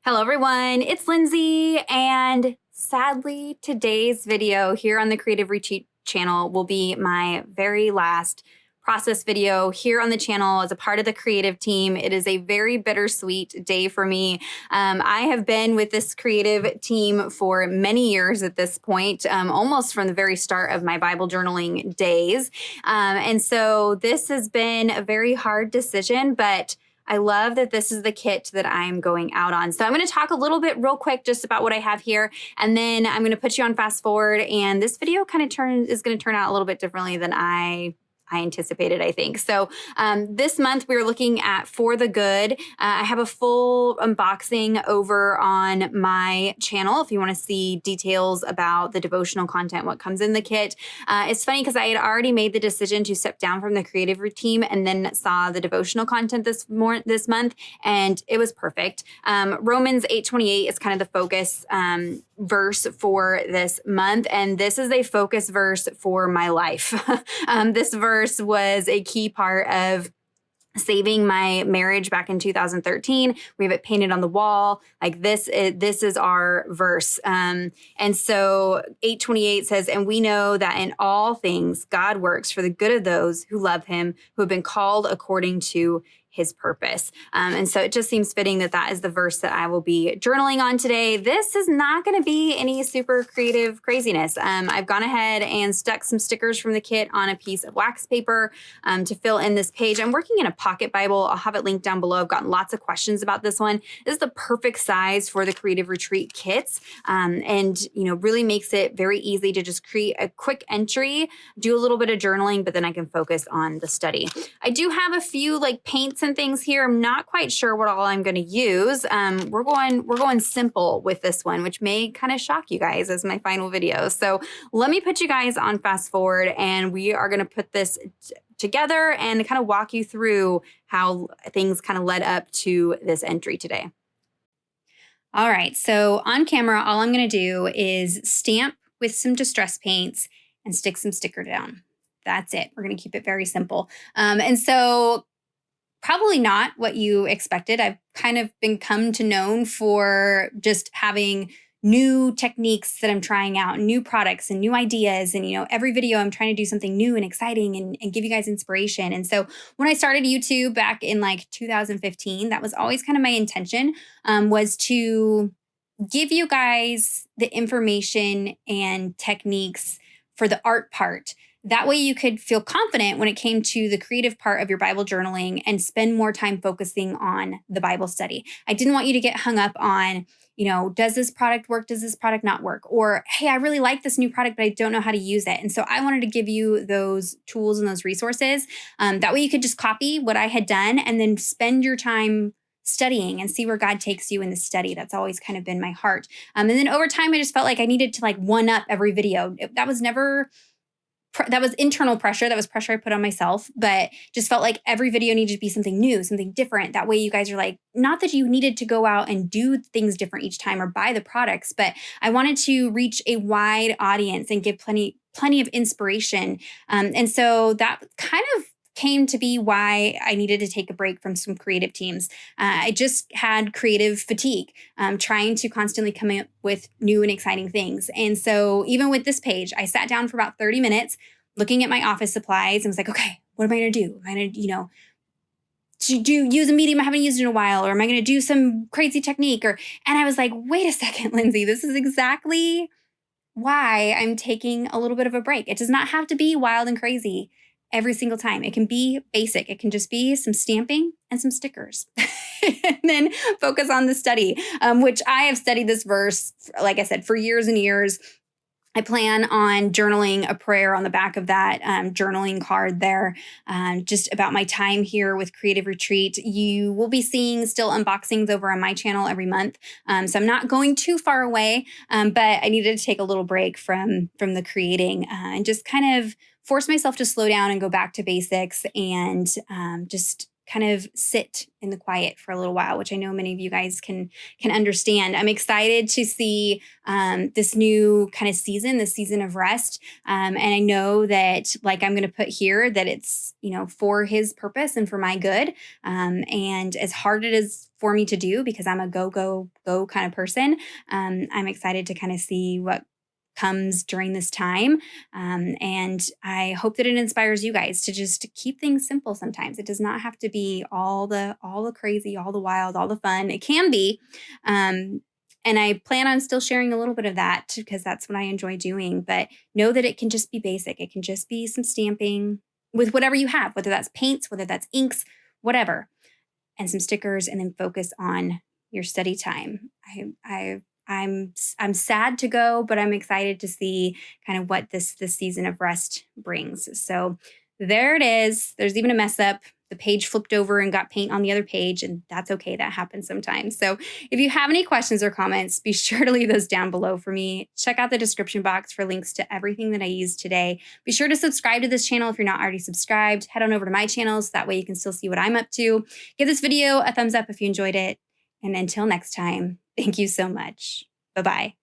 Hello everyone, it's Lindsay, and sadly today's video here on the Creative Retreat channel will be my very last process video here on the channel as a part of the creative team. It is a very bittersweet day for me. I have been with this creative team for many years at this point, almost from the very start of my Bible journaling days. And so this has been a very hard decision, but I love that this is the kit that I'm going out on. So I'm going to talk a little bit real quick just about what I have here, and then I'm going to put you on fast forward, and this video kind of is going to turn out a little bit differently than I anticipated, I think. So this month we're looking at For the Good. I have a full unboxing over on my channel if you want to see details about the devotional content, what comes in the kit. It's funny because I had already made the decision to step down from the creative team and then saw the devotional content this month, and it was perfect. Romans 8:28 is kind of the focus verse for this month, and this is a focus verse for my life. This verse was a key part of saving my marriage back in 2013. We have it painted on the wall. Like this is our verse. And so 8:28 says, "And we know that in all things God works for the good of those who love him, who have been called according to his purpose." And so it just seems fitting that that is the verse that I will be journaling on today. This is not going to be any super creative craziness. I've gone ahead and stuck some stickers from the kit on a piece of wax paper to fill in this page. I'm working in a pocket Bible. I'll have it linked down below. I've gotten lots of questions about this one. This is the perfect size for the Creative Retreat kits, and really makes it very easy to just create a quick entry, do a little bit of journaling, but then I can focus on the study. I do have a few like paints and things here. I'm not quite sure what all I'm going to use. We're going simple with this one, which may kind of shock you guys as my final video. So let me put you guys on fast forward, and we are going to put this together and kind of walk you through how things kind of led up to this entry today. All right, so on camera, all I'm going to do is stamp with some distress paints and stick some sticker down. That's it. We're going to keep it very simple. And so probably not what you expected. I've kind of come to known for just having new techniques that I'm trying out, new products and new ideas. And, every video I'm trying to do something new and exciting and give you guys inspiration. And so when I started YouTube back in like 2015, that was always kind of my intention, was to give you guys the information and techniques for the art part. That way you could feel confident when it came to the creative part of your Bible journaling and spend more time focusing on the Bible study. I didn't want you to get hung up on, does this product work? Does this product not work? Or, hey, I really like this new product, but I don't know how to use it. And so I wanted to give you those tools and those resources. That way you could just copy what I had done and then spend your time studying and see where God takes you in the study. That's always kind of been my heart. And then over time, I just felt like I needed to one up every video. That was internal pressure. That was pressure I put on myself, but just felt like every video needed to be something new, something different. That way you guys are like, not that you needed to go out and do things different each time or buy the products, but I wanted to reach a wide audience and give plenty of inspiration. And so that kind of came to be why I needed to take a break from some creative teams. I just had creative fatigue, trying to constantly come up with new and exciting things. And so even with this page, I sat down for about 30 minutes looking at my office supplies and was like, okay, what am I going to do? Am I going to, use a medium I haven't used in a while? Or am I going to do some crazy technique? And I was like, wait a second, Lindsay, this is exactly why I'm taking a little bit of a break. It does not have to be wild and crazy every single time. It can be basic. It can just be some stamping and some stickers. And then focus on the study, which I have studied this verse, like I said, for years and years. I plan on journaling a prayer on the back of that journaling card there, just about my time here with Creative Retreat. You will be seeing still unboxings over on my channel every month. So I'm not going too far away, but I needed to take a little break from the creating and just kind of force myself to slow down and go back to basics and just kind of sit in the quiet for a little while, which I know many of you guys can understand. I'm excited to see this new kind of season, this season of rest. And I know that, like I'm going to put here, that it's, for his purpose and for my good. And as hard it is for me to do because I'm a go, go, go kind of person. I'm excited to kind of see what comes during this time. And I hope that it inspires you guys to just keep things simple sometimes. It does not have to be all the crazy, all the wild, all the fun. It can be. And I plan on still sharing a little bit of that because that's what I enjoy doing. But know that it can just be basic. It can just be some stamping with whatever you have, whether that's paints, whether that's inks, whatever, and some stickers, and then focus on your study time. I'm sad to go, but I'm excited to see kind of what this season of rest brings. So there it is. There's even a mess up. The page flipped over and got paint on the other page, and that's okay. That happens sometimes. So if you have any questions or comments, be sure to leave those down below for me. Check out the description box for links to everything that I used today. Be sure to subscribe to this channel if you're not already subscribed. Head on over to my channel so that way you can still see what I'm up to. Give this video a thumbs up if you enjoyed it. And until next time, thank you so much. Bye-bye.